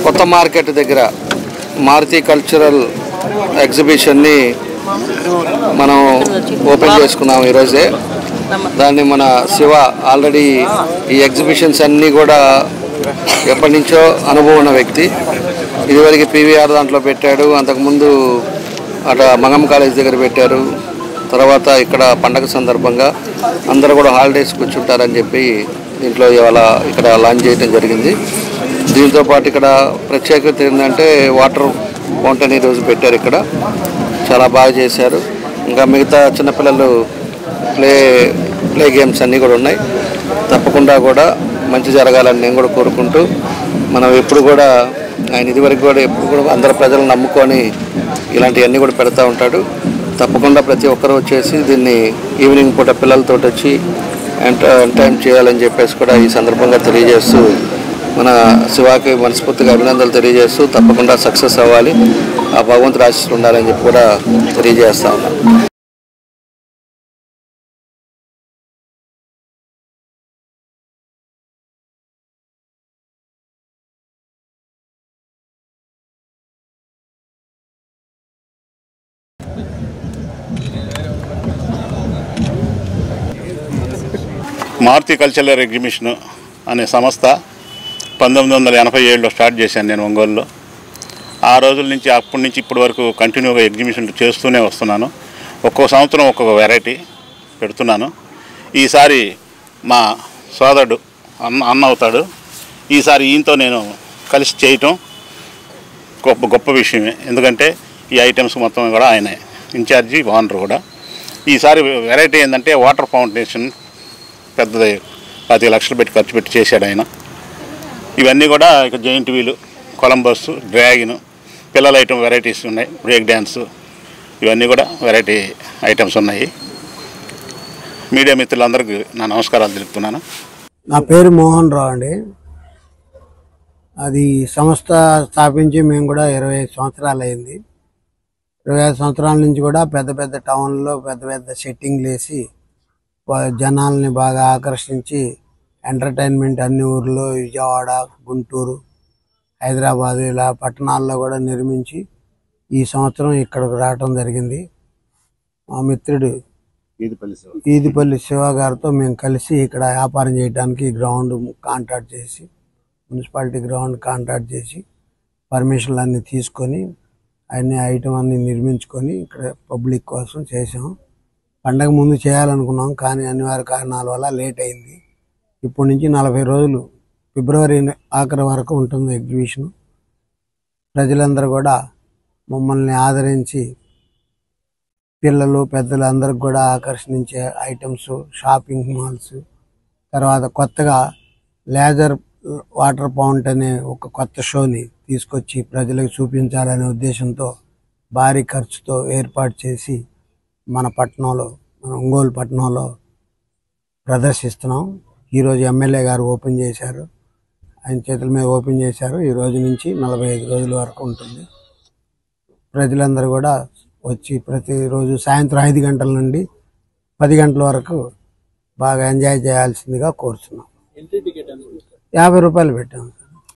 కొత్త మార్కెట్ దగ్గర మారుతి కల్చరల్ ఎగ్జిబిషన్ని మనం ఓపెన్ చేసుకున్నాం ఈరోజే. దాన్ని మన శివ ఆల్రెడీ ఈ ఎగ్జిబిషన్స్ అన్నీ కూడా ఎప్పటి నుంచో అనుభవం ఉన్న వ్యక్తి. ఇదివరకు పీవీఆర్ దాంట్లో పెట్టాడు, అంతకుముందు అటు మంగమ్మ కాలేజ్ దగ్గర పెట్టారు. తర్వాత ఇక్కడ పండగ సందర్భంగా అందరూ కూడా హాలిడేస్ కూర్చుంటారని చెప్పి దీంట్లో ఇవాళ ఇక్కడ లాంచ్ చేయడం జరిగింది. దీంతోపాటు ఇక్కడ ప్రత్యేకత ఏంటంటే వాటర్ ఫౌంటైన్ ఈరోజు పెట్టారు. ఇక్కడ చాలా బాగా చేశారు. ఇంకా మిగతా చిన్నపిల్లలు ప్లే గేమ్స్ అన్నీ కూడా ఉన్నాయి. తప్పకుండా కూడా మంచి జరగాలని నేను కూడా కోరుకుంటూ, మనం ఎప్పుడు కూడా ఆయన ఇదివరకు కూడా ఎప్పుడు కూడా అందరు ప్రజలను నమ్ముకొని ఇలాంటివన్నీ కూడా పెడతా ఉంటాడు. తప్పకుండా ప్రతి ఒక్కరూ వచ్చేసి దీన్ని ఈవినింగ్ పూట పిల్లలతో వచ్చి ఎంటర్టైన్ చేయాలని చెప్పేసి కూడా ఈ సందర్భంగా తెలియజేస్తూ, మన శివాకి మనస్ఫూర్తిగా అభినందనలు తెలియజేస్తూ తప్పకుండా సక్సెస్ అవ్వాలి, ఆ భగవంతుడు ఆశీస్సులు ఉండాలని చెప్పి కూడా తెలియజేస్తా ఉన్నాను. మారుతి కల్చరల్ ఎగ్జిబిషన్ అనే సంస్థ 1987లో స్టార్ట్ చేశాను నేను ఒంగోలులో. ఆ రోజుల నుంచి అప్పటి నుంచి ఇప్పటి వరకు కంటిన్యూగా ఎగ్జిబిషన్లు చేస్తూనే వస్తున్నాను. ఒక్కో సంవత్సరం ఒక్కొక్క వెరైటీ పెడుతున్నాను. ఈసారి మా సోదరుడు అన్న అవుతాడు. ఈసారి ఈయనతో నేను కలిసి చేయటం గొప్ప విషయమే. ఎందుకంటే ఈ ఐటమ్స్ మొత్తం కూడా ఆయనే ఇన్ఛార్జి, ఓనర్ కూడా. ఈసారి వెరైటీ ఏంటంటే వాటర్ ఫౌంటేషన్ పెద్దది 10 లక్షలు పెట్టి ఖర్చు పెట్టి చేశాడు ఆయన. ఇవన్నీ కూడా ఇక జైంట్ వీలు, కొలంబస్, డ్రాగన్, పిల్లల ఐటమ్ వెరైటీస్ ఉన్నాయి, బ్రేక్ డ్యాన్స్, ఇవన్నీ కూడా వెరైటీ ఐటమ్స్ ఉన్నాయి. మీడియా మిత్రులందరికీ నా నమస్కారాలు తెలుపుతున్నాను. నా పేరు మోహన్ రావు అండి. అది సంస్థ స్థాపించి మేము కూడా 25 సంవత్సరాలు అయింది. 25 సంవత్సరాల నుంచి కూడా పెద్ద పెద్ద టౌన్లో పెద్ద పెద్ద సెట్టింగ్లు వేసి జనాల్ని బాగా ఆకర్షించి ఎంటర్టైన్మెంట్ అన్ని ఊర్లో, విజయవాడ, గుంటూరు, హైదరాబాదు ఇలా పట్టణాల్లో కూడా నిర్మించి ఈ సంవత్సరం ఇక్కడికి రావటం జరిగింది. మా మిత్రుడు ఈదిపల్లి శివ గారితో మేము కలిసి ఇక్కడ వ్యాపారం చేయడానికి గ్రౌండ్ కాంట్రాక్ట్ చేసి, మున్సిపాలిటీ గ్రౌండ్ కాంట్రాక్ట్ చేసి పర్మిషన్లు అన్నీ తీసుకొని అన్ని ఐటమ్ అన్నీ నిర్మించుకొని ఇక్కడ పబ్లిక్ కోసం చేసాం. పండగ ముందు చేయాలనుకున్నాం, కానీ అనివార్య కారణాల వల్ల లేట్ అయింది. ఇప్పటి నుంచి 40 రోజులు ఫిబ్రవరి ఆఖరి వరకు ఉంటుంది ఎగ్జిబిషన్. ప్రజలందరూ కూడా మమ్మల్ని ఆదరించి పిల్లలు పెద్దలు అందరికి కూడా ఆకర్షించే ఐటమ్స్, షాపింగ్ మాల్స్, తర్వాత కొత్తగా లేజర్ వాటర్ పౌంట్ అనే ఒక కొత్త షోని తీసుకొచ్చి ప్రజలకు చూపించాలనే ఉద్దేశంతో భారీ ఖర్చుతో ఏర్పాటు చేసి మన ఒంగోలు పట్టణంలో ప్రదర్శిస్తున్నాం. ఈరోజు ఎమ్మెల్యే గారు ఓపెన్ చేశారు, ఆయన చేతుల మీద ఓపెన్ చేశారు. ఈ రోజు నుంచి 45 రోజుల వరకు ఉంటుంది. ప్రజలందరూ కూడా వచ్చి ప్రతిరోజు సాయంత్రం 5 గంటల నుండి 10 గంటల వరకు బాగా ఎంజాయ్ చేయాల్సిందిగా కోరుతున్నాం. 50 రూపాయలు పెట్టాము.